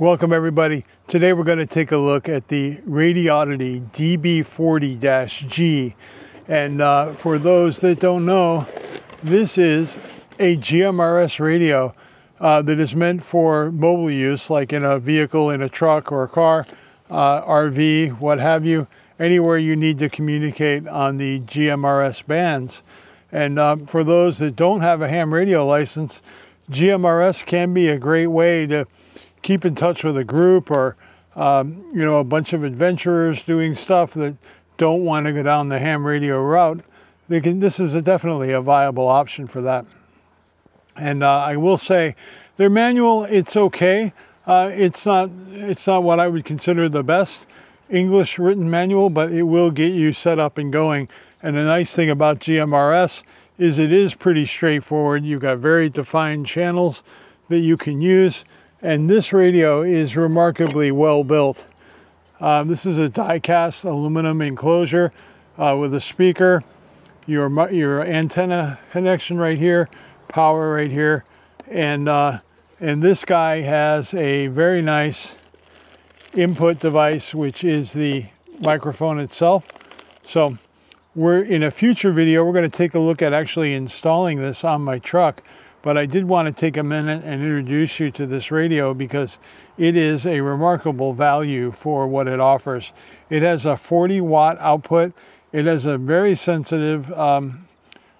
Welcome everybody. Today we're going to take a look at the Radioddity DB40-G. And for those that don't know, this is a GMRS radio that is meant for mobile use, like in a vehicle, in a truck or a car, RV, what have you, anywhere you need to communicate on the GMRS bands. And for those that don't have a ham radio license, GMRS can be a great way to keep in touch with a group or a bunch of adventurers doing stuff that don't want to go down the ham radio route. This is definitely a viable option for that. And I will say their manual, it's okay. It's not what I would consider the best English written manual, but it will get you set up and going. And the nice thing about GMRS is it is pretty straightforward. You've got very defined channels that you can use. And this radio is remarkably well built. This is a die-cast aluminum enclosure with a speaker, your antenna connection right here, power right here, and this guy has a very nice input device, which is the microphone itself. So we're in a future video, we're going to take a look at actually installing this on my truck. But I did want to take a minute and introduce you to this radio because it is a remarkable value for what it offers. It has a 40-watt output. It has a very sensitive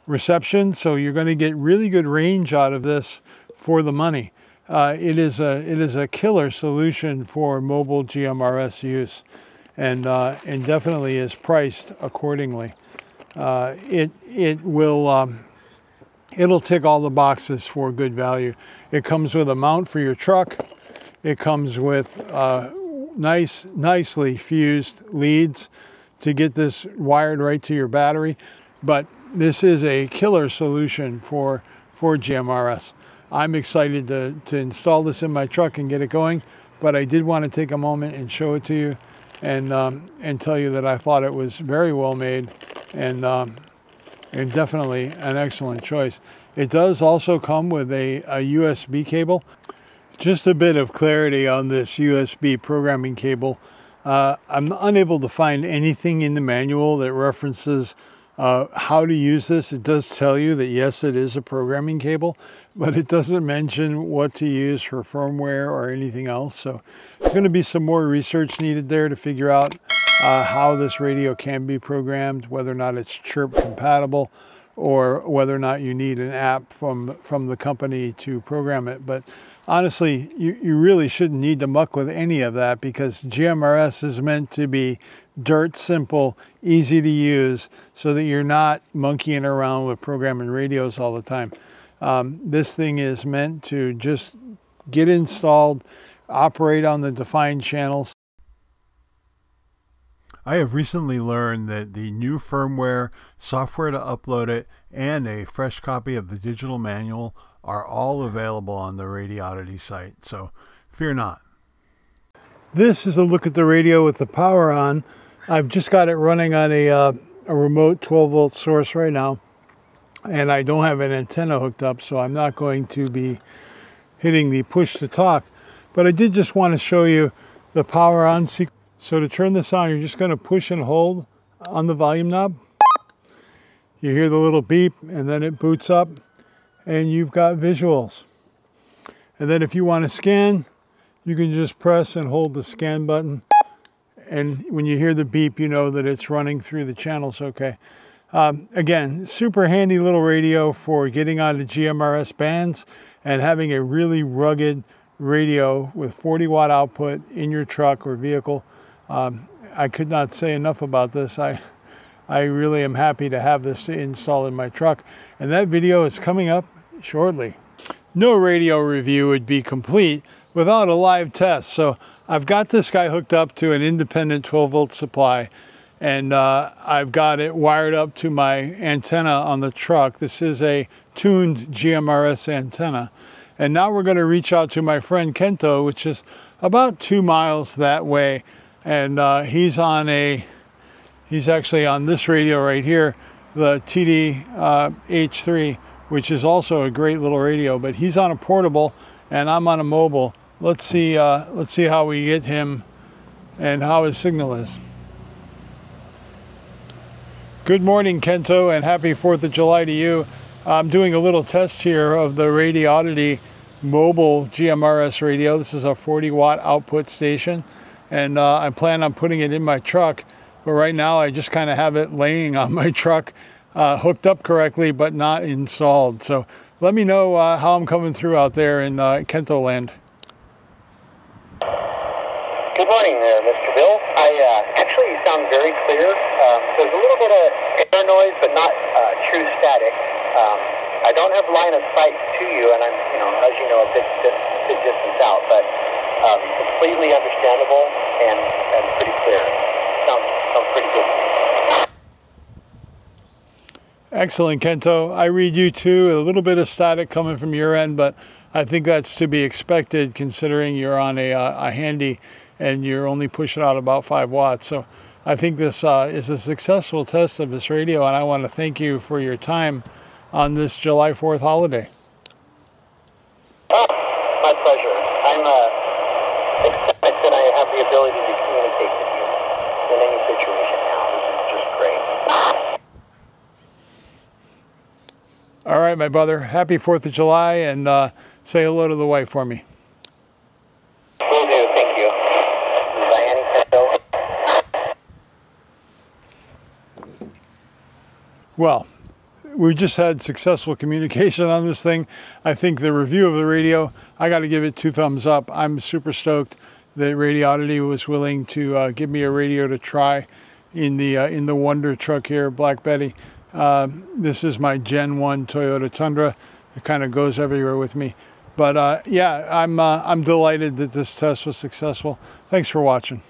reception, so you're going to get really good range out of this for the money. It is a killer solution for mobile GMRS use, and definitely is priced accordingly. It'll tick all the boxes for good value. It comes with a mount for your truck. It comes with nicely fused leads to get this wired right to your battery. But this is a killer solution for GMRS. I'm excited to install this in my truck and get it going, but I did want to take a moment and show it to you and tell you that I thought it was very well made and definitely an excellent choice. It does also come with a USB cable. Just a bit of clarity on this USB programming cable. I'm unable to find anything in the manual that references how to use this. It does tell you that yes, it is a programming cable, but it doesn't mention what to use for firmware or anything else. So there's going to be some more research needed there to figure out how this radio can be programmed, whether or not it's chirp compatible, or whether or not you need an app from the company to program it. But honestly, you really shouldn't need to muck with any of that because GMRS is meant to be dirt simple, easy to use, so that you're not monkeying around with programming radios all the time. This thing is meant to just get installed, operate on the defined channels. I have recently learned that the new firmware, software to upload it, and a fresh copy of the digital manual are all available on the Radioddity site, so fear not. This is a look at the radio with the power on. I've just got it running on a remote 12-volt source right now, and I don't have an antenna hooked up, so I'm not going to be hitting the push to talk. But I did just want to show you the power on sequence. So to turn this on, you're just going to push and hold on the volume knob. You hear the little beep, and then it boots up, and you've got visuals. And then if you want to scan, you can just press and hold the scan button. And when you hear the beep, you know that it's running through the channels okay. Again, super handy little radio for getting onto GMRS bands and having a really rugged radio with 40-watt output in your truck or vehicle. I could not say enough about this. I really am happy to have this installed in my truck. And that video is coming up shortly. No radio review would be complete without a live test. So I've got this guy hooked up to an independent 12-volt supply. And I've got it wired up to my antenna on the truck. This is a tuned GMRS antenna. And now we're going to reach out to my friend Kento, which is about 2 miles that way. And he's actually on this radio right here, the TD H3, which is also a great little radio, but he's on a portable and I'm on a mobile. let's see how we get him and how his signal is. Good morning, Kento, and happy 4th of July to you. I'm doing a little test here of the Radioddity mobile GMRS radio. This is a 40-watt output station, and I plan on putting it in my truck, but right now I just kind of have it laying on my truck, hooked up correctly, but not installed. So let me know how I'm coming through out there in Kento land. Good morning there, Mr. Bill. Actually, you sound very clear. There's a little bit of air noise, but not true static. I don't have line of sight to you, and I'm, as you know, a big distance out, but completely understandable and pretty clear. Sounds pretty good. Excellent, Kento. I read you too. A little bit of static coming from your end, but I think that's to be expected considering you're on a handy and you're only pushing out about 5 watts. So I think this is a successful test of this radio, and I want to thank you for your time on this July 4th holiday. Oh, my pleasure. I'm excited that I have the ability to communicate with you in any situation now. This is just great. All right, my brother. Happy 4th of July, and say hello to the wife for me. Will do. Thank you. Well, we just had successful communication on this thing. I think the review of the radio, I got to give it 2 thumbs up. I'm super stoked that Radioddity was willing to give me a radio to try in the Wonder truck here, Black Betty. This is my Gen 1 Toyota Tundra. It kind of goes everywhere with me. But yeah, I'm delighted that this test was successful. Thanks for watching.